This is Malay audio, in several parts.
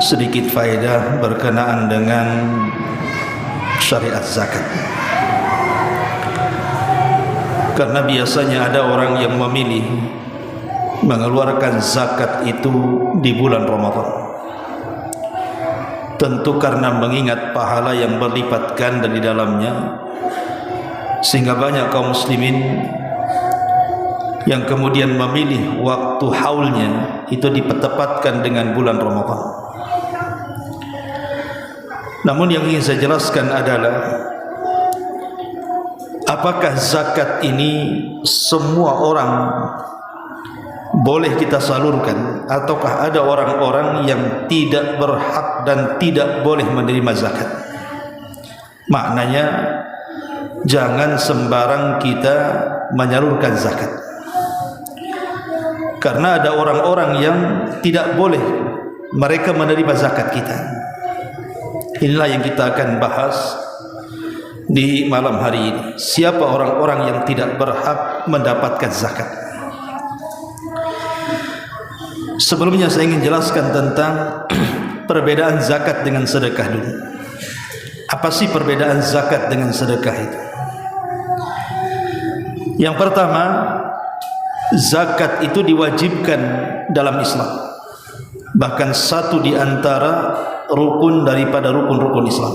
Sedikit faedah berkenaan dengan syariat zakat. Karena biasanya ada orang yang memilih mengeluarkan zakat itu di bulan Ramadan, tentu karena mengingat pahala yang berlipat ganda di dalamnya, sehingga banyak kaum muslimin yang kemudian memilih waktu haulnya itu dipertepatkan dengan bulan Ramadan. Namun yang ingin saya jelaskan adalah, apakah zakat ini semua orang boleh kita salurkan, ataukah ada orang-orang yang tidak berhak dan tidak boleh menerima zakat? Maknanya, jangan sembarang kita menyalurkan zakat, karena ada orang-orang yang tidak boleh mereka menerima zakat kita. Inilah yang kita akan bahas di malam hari ini. Siapa orang-orang yang tidak berhak mendapatkan zakat? Sebelumnya saya ingin jelaskan tentang perbedaan zakat dengan sedekah dulu. Apa sih perbedaan zakat dengan sedekah itu? Yang pertama, zakat itu diwajibkan dalam Islam, bahkan satu di antara rukun daripada rukun-rukun Islam.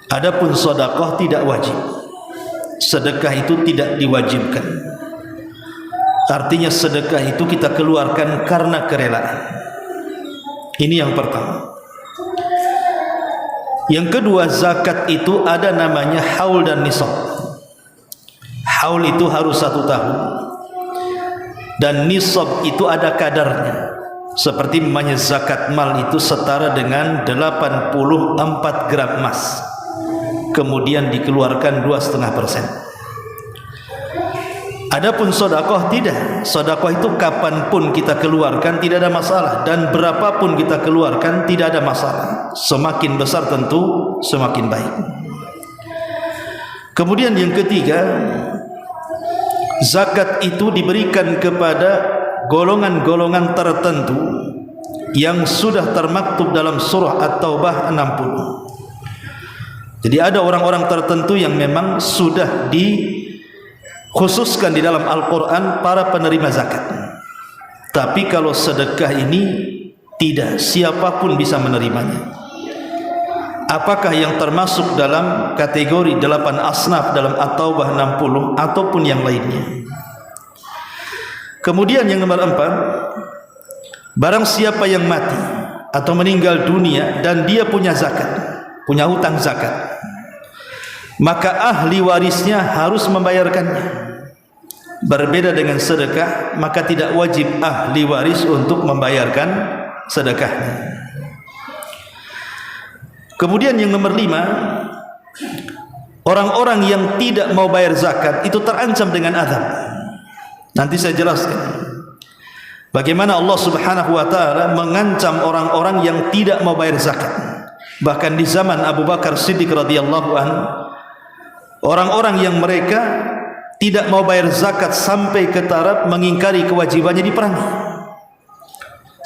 Adapun sedekah tidak wajib. Sedekah itu tidak diwajibkan. Artinya sedekah itu kita keluarkan karena kerelaan. Ini yang pertama. Yang kedua, zakat itu ada namanya haul dan nisab. Haul itu harus 1 tahun, dan nisab itu ada kadarnya. Seperti namanya zakat mal itu setara dengan 84 gram emas, kemudian dikeluarkan 2,5%. Adapun sedekah tidak. Sedekah itu kapanpun kita keluarkan tidak ada masalah, dan berapapun kita keluarkan tidak ada masalah. Semakin besar tentu semakin baik. Kemudian yang ketiga, zakat itu diberikan kepada golongan-golongan tertentu yang sudah termaktub dalam surah At-Taubah 60. Jadi ada orang-orang tertentu yang memang sudah dikhususkan di dalam Al-Quran para penerima zakat. Tapi kalau sedekah ini tidak, siapapun bisa menerimanya. Apakah yang termasuk dalam kategori 8 asnaf dalam At-Taubah 60 ataupun yang lainnya? Kemudian yang nomor 4, barang siapa yang mati atau meninggal dunia dan dia punya zakat, punya hutang zakat, maka ahli warisnya harus membayarkannya. Berbeda dengan sedekah, maka tidak wajib ahli waris untuk membayarkan sedekahnya. Kemudian yang nomor 5, orang-orang yang tidak mau bayar zakat itu terancam dengan azab. Nanti saya jelaskan bagaimana Allah Subhanahu wa taala mengancam orang-orang yang tidak mau bayar zakat. Bahkan di zaman Abu Bakar Siddiq radhiyallahu anhu, orang-orang yang mereka tidak mau bayar zakat sampai ke taraf mengingkari kewajibannya diperangi.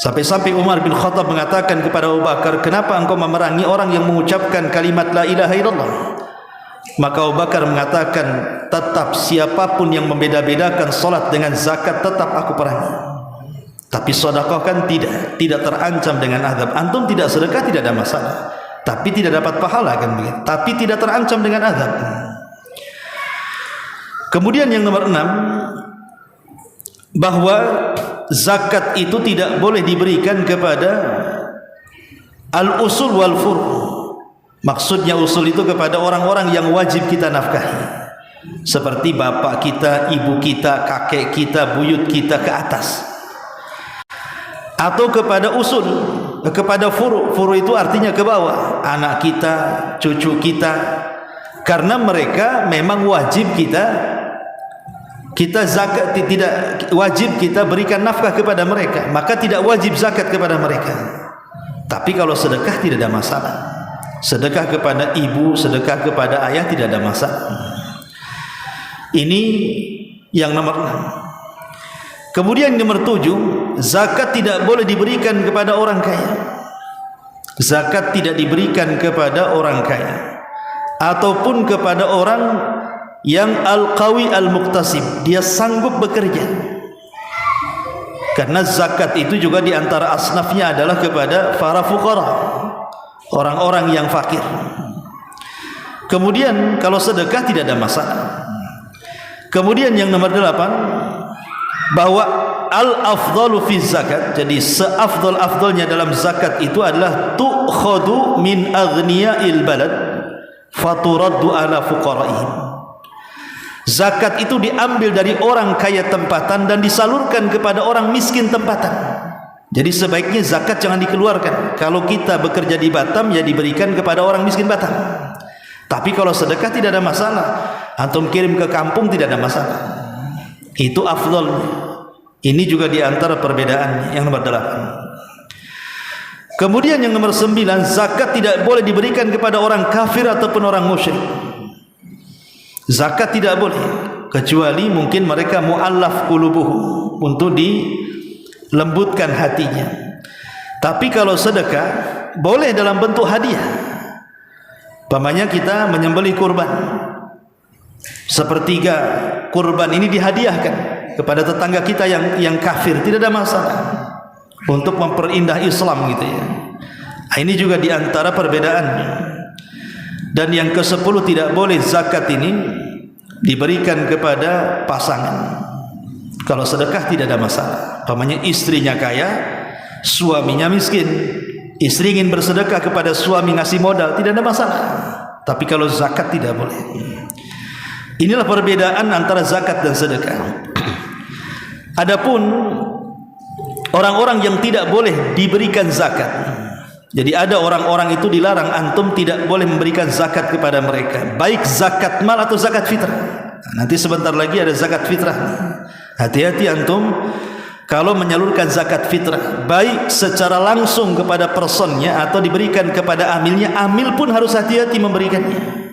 Sampai-sampai Umar bin Khattab mengatakan kepada Abu Bakar, "Kenapa engkau memerangi orang yang mengucapkan kalimat la ilaha illallah?" Maka Abu Bakar mengatakan, "Tetap siapapun yang membeda-bedakan solat dengan zakat tetap aku perangi. Tapi sedekah kan tidak terancam dengan azab. Antum tidak sedekah tidak ada masalah, tapi tidak dapat pahala kan begitu. Tapi tidak terancam dengan azab." Kemudian yang nomor 6, bahwa zakat itu tidak boleh diberikan kepada al-usul wal furu'. Maksudnya usul itu kepada orang-orang yang wajib kita nafkahi, seperti bapak kita, ibu kita, kakek kita, buyut kita ke atas. Atau kepada usul, kepada furu'. Furu' itu artinya ke bawah, anak kita, cucu kita. Karena mereka memang wajib kita zakat, tidak wajib kita berikan nafkah kepada mereka, maka tidak wajib zakat kepada mereka. Tapi kalau sedekah tidak ada masalah. Sedekah kepada ibu, sedekah kepada ayah tidak ada masalah. Ini yang nomor 6. Kemudian nomor 7, zakat tidak boleh diberikan kepada orang kaya. Zakat tidak diberikan kepada orang kaya ataupun kepada orang yang al-qawi al-muqtasib, dia sanggup bekerja. Karena zakat itu juga di antara asnafnya adalah kepada para fuqara, orang-orang yang fakir. Kemudian kalau sedekah tidak ada masalah. Kemudian yang nomor 8, bahwa al-afdalu fi zakat, jadi seafdal-afdalnya dalam zakat itu adalah tu'khadu min aghniya'il balad faturaddu ala fuqara'ihim. Zakat itu diambil dari orang kaya tempatan dan disalurkan kepada orang miskin tempatan. Jadi sebaiknya zakat jangan dikeluarkan. Kalau kita bekerja di Batam, ya diberikan kepada orang miskin Batam. Tapi kalau sedekah tidak ada masalah. Antum kirim ke kampung tidak ada masalah. Itu afdal. Ini juga di antara perbedaan yang nomor 8. Kemudian yang nomor 9, zakat tidak boleh diberikan kepada orang kafir ataupun orang musyrik. Zakat tidak boleh, kecuali mungkin mereka mu'allaf qulubuhum, untuk dilembutkan hatinya. Tapi kalau sedekah boleh dalam bentuk hadiah. Umpamanya kita menyembelih kurban, sepertiga kurban ini dihadiahkan kepada tetangga kita yang kafir, tidak ada masalah, untuk memperindah Islam gitu ya. Ini juga di antara perbedaannya. Dan yang ke-10, tidak boleh zakat ini diberikan kepada pasangan. Kalau sedekah tidak ada masalah. Umpamanya istrinya kaya, suaminya miskin, istri ingin bersedekah kepada suami ngasih modal, tidak ada masalah. Tapi kalau zakat tidak boleh. Inilah perbedaan antara zakat dan sedekah. Adapun orang-orang yang tidak boleh diberikan zakat, jadi ada orang-orang itu dilarang, antum tidak boleh memberikan zakat kepada mereka, baik zakat mal atau zakat fitrah. Nanti sebentar lagi ada zakat fitrah. Hati-hati antum kalau menyalurkan zakat fitrah, baik secara langsung kepada personnya atau diberikan kepada amilnya. Amil pun harus hati-hati memberikannya.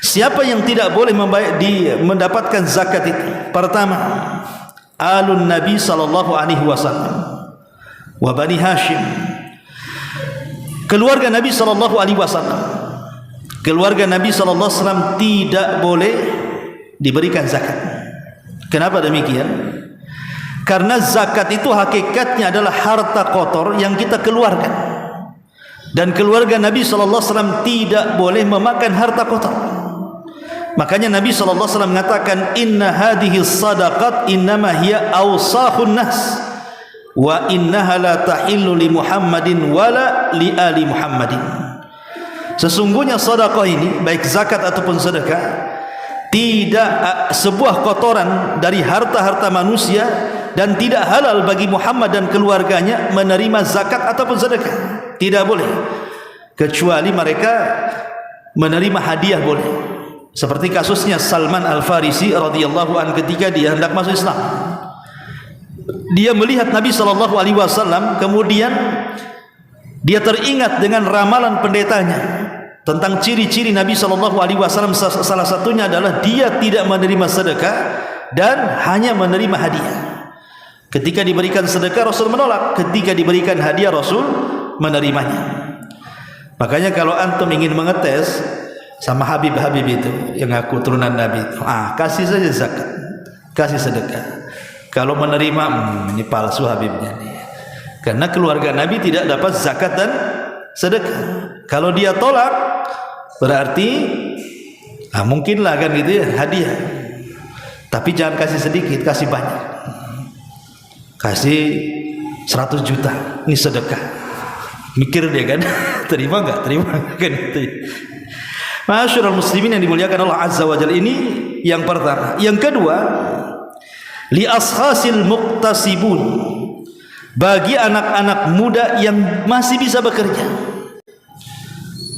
Siapa yang tidak boleh mendapatkan zakat itu? Pertama, alun Nabi sallallahu alaihi wasallam wa Bani Hashim, keluarga Nabi sallallahu alaihi wasallam. Keluarga Nabi sallallahu alaihi wasallam tidak boleh diberikan zakat. Kenapa demikian? Karena zakat itu hakikatnya adalah harta kotor yang kita keluarkan. Dan keluarga Nabi sallallahu alaihi wasallam tidak boleh memakan harta kotor. Makanya Nabi sallallahu alaihi wasallam mengatakan, inna hadhihi sadaqat innama hiya awsahun nas wa innaha la tahillu li Muhammadin wala li ali Muhammadin. Sesungguhnya sedekah ini, baik zakat ataupun sedekah, tidak sebuah kotoran dari harta-harta manusia, dan tidak halal bagi Muhammad dan keluarganya menerima zakat ataupun sedekah. Tidak boleh, kecuali mereka menerima hadiah boleh. Seperti kasusnya Salman Al-Farisi radhiyallahu anhu ketika dia hendak masuk Islam. Dia melihat Nabi sallallahu alaihi wasallam, kemudian dia teringat dengan ramalan pendetanya tentang ciri-ciri Nabi sallallahu alaihi wasallam. Salah satunya adalah dia tidak menerima sedekah dan hanya menerima hadiah. Ketika diberikan sedekah Rasul menolak, ketika diberikan hadiah Rasul menerimanya. Makanya kalau antum ingin mengetes sama Habib-Habib itu yang ngaku turunan Nabi itu, kasih saja zakat, kasih sedekah. Kalau menerima, ini palsu Habibnya nih. Karena keluarga Nabi tidak dapat zakat dan sedekah. Kalau dia tolak, berarti mungkinlah kan gitu ya, hadiah. Tapi jangan kasih sedikit, kasih banyak. Kasih 100 juta, ini sedekah. Mikir dia kan, terima enggak? Terima kan gitu. Masyaallah muslimin yang dimuliakan Allah Azza wa Jalla, ini yang pertama. Yang kedua, li ashasil muqtasibun, bagi anak-anak muda yang masih bisa bekerja.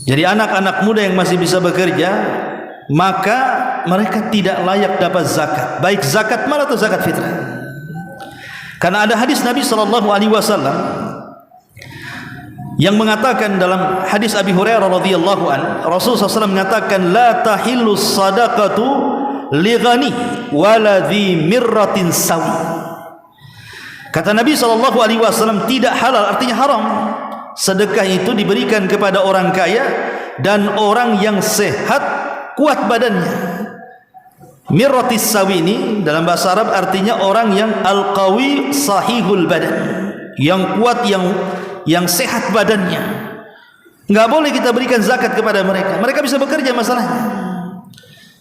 Jadi anak-anak muda yang masih bisa bekerja, maka mereka tidak layak dapat zakat, baik zakat mal atau zakat fitrah. Karena ada hadis Nabi sallallahu alaihi wasallam, yang mengatakan dalam hadis Abi Hurairah radhiyallahu an, Rasulullah SAW mengatakan la tahillu sadaqatu li ghani wala dhi mirratin sawi. Kata Nabi SAW, tidak halal, artinya haram, sedekah itu diberikan kepada orang kaya dan orang yang sehat, kuat badannya. Mirratis sawi ini dalam bahasa Arab artinya orang yang al-qawi sahihul badan, yang kuat, yang sehat badannya. Enggak boleh kita berikan zakat kepada mereka. Mereka bisa bekerja masalahnya.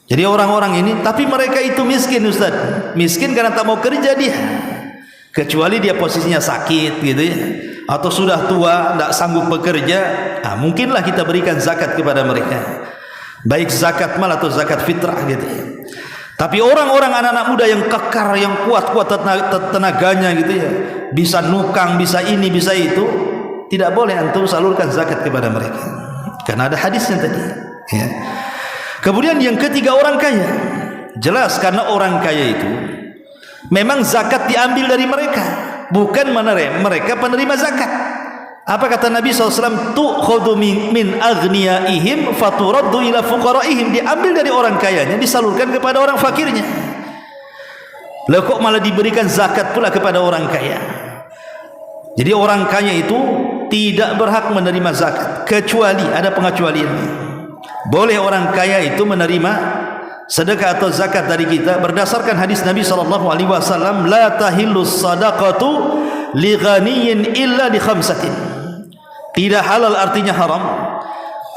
Jadi orang-orang ini, tapi mereka itu miskin, Ustaz. Miskin karena tak mau kerja dia. Kecuali dia posisinya sakit gitu ya, atau sudah tua, tidak sanggup bekerja, mungkinlah kita berikan zakat kepada mereka, baik zakat mal atau zakat fitrah gitu ya. Tapi orang-orang anak-anak muda yang kekar, yang kuat-kuat tenaganya gitu ya, bisa nukang, bisa ini, bisa itu, tidak boleh antum salurkan zakat kepada mereka, karena ada hadisnya tadi ya. Kemudian yang ketiga, orang kaya. Jelas karena orang kaya itu memang zakat diambil dari mereka, bukan mereka penerima zakat. Apa kata Nabi SAW? Tu'khudhu min aghniyaihim faturaddu ila fuqaraihim. Diambil dari orang kayanya, disalurkan kepada orang fakirnya. Lalu kok malah diberikan zakat pula kepada orang kaya? Jadi orang kaya itu tidak berhak menerima zakat, kecuali ada pengecualiannya. Boleh orang kaya itu menerima sedekah atau zakat dari kita berdasarkan hadis Nabi SAW, la tahillus sadaqatu li ghaniyin illa li khamsatin. Tidak halal artinya haram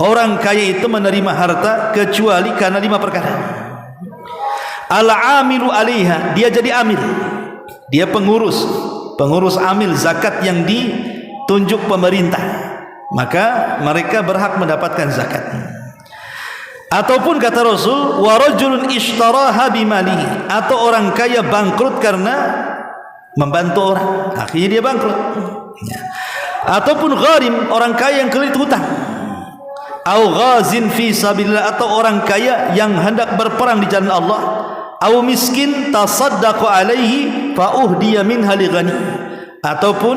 orang kaya itu menerima harta kecuali karena 5 perkara. Al-amilu alaiha, dia jadi amil, dia pengurus amil zakat yang ditunjuk pemerintah, maka mereka berhak mendapatkan zakat. Ataupun kata Rasul, wa rajulun ishtaraha bimalihi, atau orang kaya bangkrut karena membantu orang, akhirnya dia bangkrut. Ataupun gharim, orang kaya yang kelilit hutang. Au ghazin fi sabilillah, atau orang kaya yang hendak berperang di jalan Allah. Au miskin tasaddaqu alaihi fa uhdiya minha li ghani, ataupun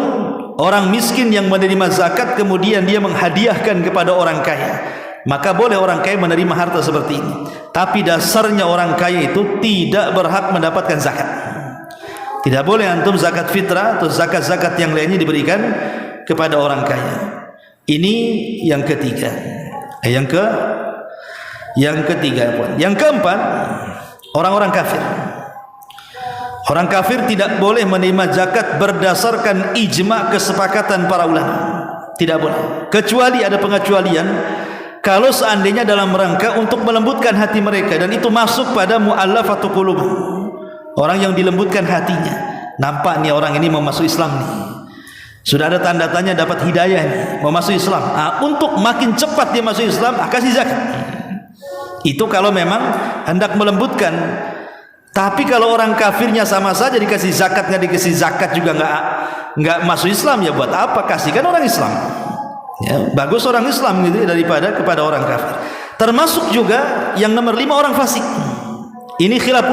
orang miskin yang menerima zakat kemudian dia menghadiahkan kepada orang kaya, maka boleh orang kaya menerima harta seperti ini. Tapi dasarnya orang kaya itu tidak berhak mendapatkan zakat. Tidak boleh antum zakat fitrah atau zakat-zakat yang lainnya diberikan kepada orang kaya. Ini yang ketiga. Yang ketiga. Yang keempat, orang-orang kafir. Orang kafir tidak boleh menerima zakat berdasarkan ijma' kesepakatan para ulama. Tidak boleh. Kecuali ada pengecualian, kalau seandainya dalam rangka untuk melembutkan hati mereka, dan itu masuk pada mu'allafatu qulub, orang yang dilembutkan hatinya. Nampak nih orang ini mau masuk Islam nih, sudah ada tanda-tanya dapat hidayah nih, mau masuk Islam. Untuk makin cepat dia masuk Islam, kasih zakat. Itu kalau memang hendak melembutkan. Tapi kalau orang kafirnya sama saja, dikasih zakat nggak dikasih zakat juga nggak masuk Islam, ya buat apa kasihkan orang Islam? Ya, bagus orang Islam gitu daripada kepada orang kafir. Termasuk juga yang nomor 5, orang fasik. Ini khilaf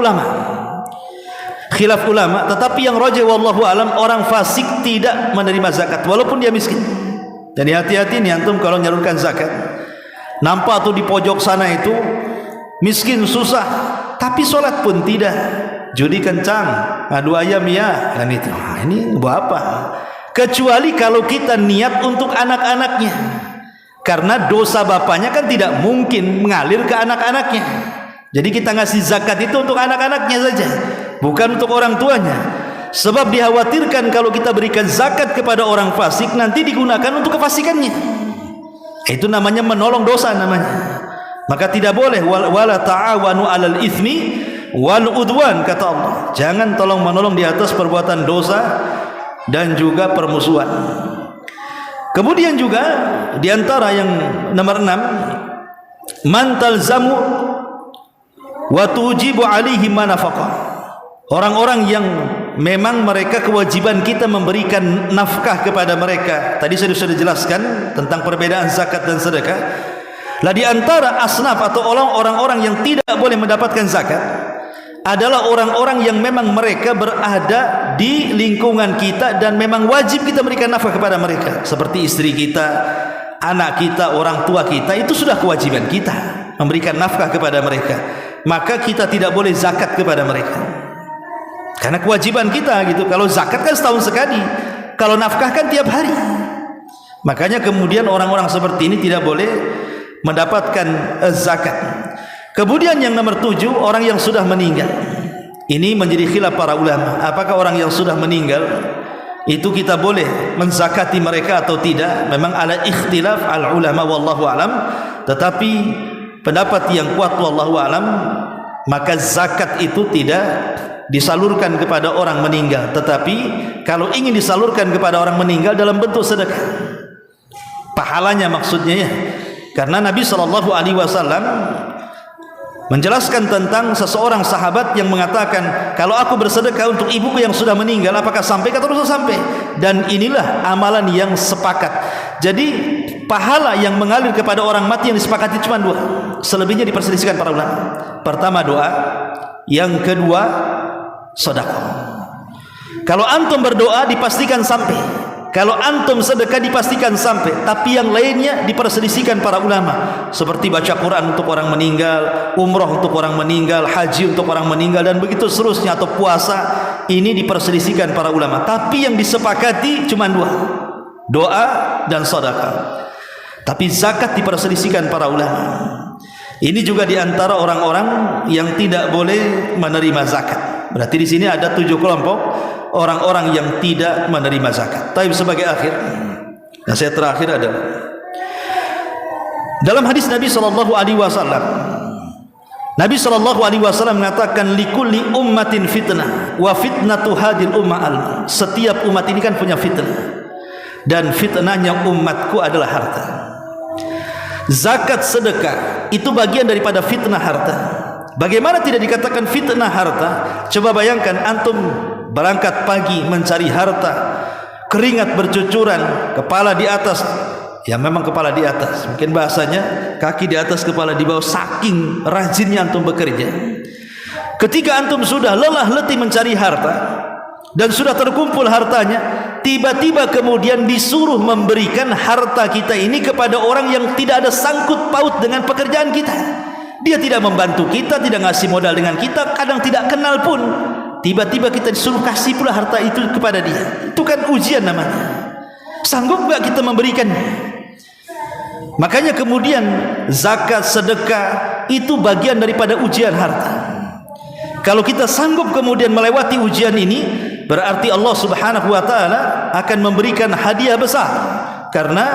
ulama, tetapi yang rajih wallahu alam, orang fasik tidak menerima zakat walaupun dia miskin. Jadi hati-hati nih antum kalau nyalurkan zakat, nampak tuh di pojok sana itu miskin susah, tapi sholat pun tidak, judi kencang, adu ayam ya, kan itu. Ini buat apa? Kecuali kalau kita niat untuk anak-anaknya, karena dosa bapaknya kan tidak mungkin mengalir ke anak-anaknya. Jadi kita ngasih zakat itu untuk anak-anaknya saja, bukan untuk orang tuanya. Sebab dikhawatirkan kalau kita berikan zakat kepada orang fasik, nanti digunakan untuk kefasikannya. Itu namanya menolong dosa namanya. Maka tidak boleh, wala ta'awanu 'alal itsmi wal udwan, kata Allah. Jangan tolong menolong di atas perbuatan dosa dan juga permusuhan. Kemudian juga di antara yang nomor 6, man talzamu wa tujibu alaihi manafaqah. Orang-orang yang memang mereka kewajiban kita memberikan nafkah kepada mereka. Tadi saya sudah jelaskan tentang perbedaan zakat dan sedekah. Lah di antara asnaf atau orang-orang yang tidak boleh mendapatkan zakat adalah orang-orang yang memang mereka berada di lingkungan kita dan memang wajib kita berikan nafkah kepada mereka, seperti istri kita, anak kita, orang tua kita, itu sudah kewajiban kita memberikan nafkah kepada mereka. Maka kita tidak boleh zakat kepada mereka, karena kewajiban kita gitu. Kalau zakat kan setahun sekali, kalau nafkah kan tiap hari. Makanya kemudian orang-orang seperti ini tidak boleh mendapatkan zakat. Kemudian yang nomor 7, orang yang sudah meninggal. Ini menjadi khilaf para ulama, apakah orang yang sudah meninggal itu kita boleh menzakati mereka atau tidak. Memang ala ikhtilaf al ulama wallahu alam, tetapi pendapat yang kuat wallahu alam, maka zakat itu tidak disalurkan kepada orang meninggal, tetapi kalau ingin disalurkan kepada orang meninggal dalam bentuk sedekah, pahalanya maksudnya ya. Karena Nabi SAW menjelaskan tentang seseorang sahabat yang mengatakan, kalau aku bersedekah untuk ibuku yang sudah meninggal, apakah sampai? Kata Rasul, sampai. Dan inilah amalan yang sepakat. Jadi pahala yang mengalir kepada orang mati yang disepakati cuma 2, selebihnya diperselisihkan para ulama. Pertama doa, yang kedua sedekah. Kalau antum berdoa dipastikan sampai, kalau antum sedekah dipastikan sampai, tapi yang lainnya diperselisihkan para ulama, seperti baca Quran untuk orang meninggal, umroh untuk orang meninggal, haji untuk orang meninggal, dan begitu seterusnya, atau puasa. Ini diperselisihkan para ulama, tapi yang disepakati cuma 2, doa dan sedekah. Tapi zakat diperselisihkan para ulama. Ini juga diantara orang-orang yang tidak boleh menerima zakat. Berarti di sini ada 7 kelompok orang-orang yang tidak menerima zakat. Tapi sebagai akhir, nasihat terakhir adalah dalam hadis Nabi SAW. Nabi SAW mengatakan, likulli ummatin fitnah wa fitnatu hadil ummah al. Setiap umat ini kan punya fitnah, dan fitnahnya umatku adalah harta. Zakat sedekah itu bagian daripada fitnah harta. Bagaimana tidak dikatakan fitnah harta? Coba bayangkan antum berangkat pagi mencari harta, keringat bercucuran, kepala di atas, ya memang kepala di atas, mungkin bahasanya kaki di atas kepala di bawah, saking rajinnya antum bekerja. Ketika antum sudah lelah letih mencari harta dan sudah terkumpul hartanya, tiba-tiba kemudian disuruh memberikan harta kita ini kepada orang yang tidak ada sangkut paut dengan pekerjaan kita. Dia tidak membantu kita, tidak ngasih modal dengan kita, kadang tidak kenal pun. Tiba-tiba kita disuruh kasih pula harta itu kepada dia. Itu kan ujian namanya. Sanggup gak kita memberikannya? Makanya kemudian zakat, sedekah itu bagian daripada ujian harta. Kalau kita sanggup kemudian melewati ujian ini, berarti Allah Subhanahu wa taala akan memberikan hadiah besar. Karena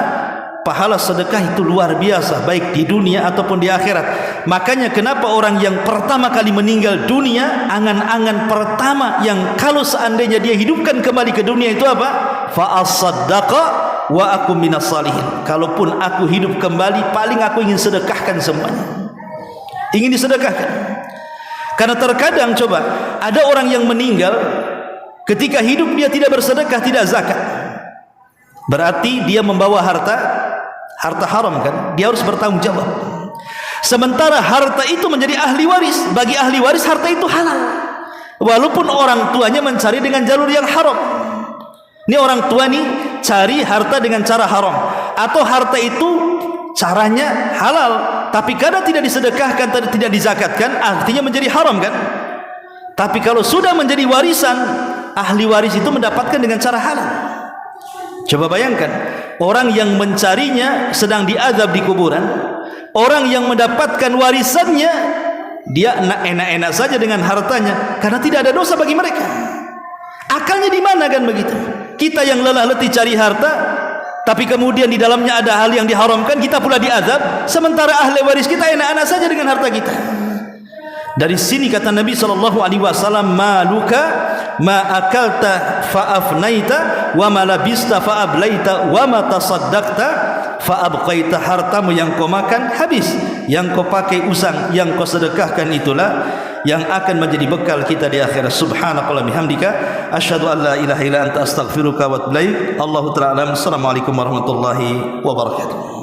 pahala sedekah itu luar biasa, baik di dunia ataupun di akhirat. Makanya kenapa orang yang pertama kali meninggal dunia, angan-angan pertama yang kalau seandainya dia hidupkan kembali ke dunia itu apa? Fa as-saddaqa wa akum minas salihin. Kalaupun aku hidup kembali, paling aku ingin sedekahkan semuanya. Ingin disedekahkan. Karena terkadang coba, ada orang yang meninggal ketika hidup dia tidak bersedekah, tidak zakat. Berarti dia membawa harta haram kan? Dia harus bertanggung jawab. Sementara harta itu menjadi ahli waris. Bagi ahli waris harta itu halal, walaupun orang tuanya mencari dengan jalur yang haram. Ini orang tua nih cari harta dengan cara haram, atau harta itu caranya halal, tapi kadang tidak disedekahkan, tidak dizakatkan, artinya menjadi haram kan? Tapi kalau sudah menjadi warisan, ahli waris itu mendapatkan dengan cara halal. Coba bayangkan, orang yang mencarinya sedang diazab di kuburan, orang yang mendapatkan warisannya dia enak-enak saja dengan hartanya karena tidak ada dosa bagi mereka. Akalnya di mana kan begitu? Kita yang lelah letih cari harta, tapi kemudian di dalamnya ada hal yang diharamkan, kita pula diazab, sementara ahli waris kita enak-enak saja dengan harta kita. Dari sini kata Nabi SAW, maluka ma akalta fa afnaita wa ma labista fa ablaita wa ma tasaddaqta fa abqaita. Hartamu yang kau makan habis, yang kau pakai usang, yang kau sedekahkan itulah yang akan menjadi bekal kita di akhirat. Subhanallah bihamdika asyhadu an la ilaha illa anta astaghfiruka wa atubu ilaik. Allahu ta'ala. Assalamualaikum warahmatullahi wabarakatuh.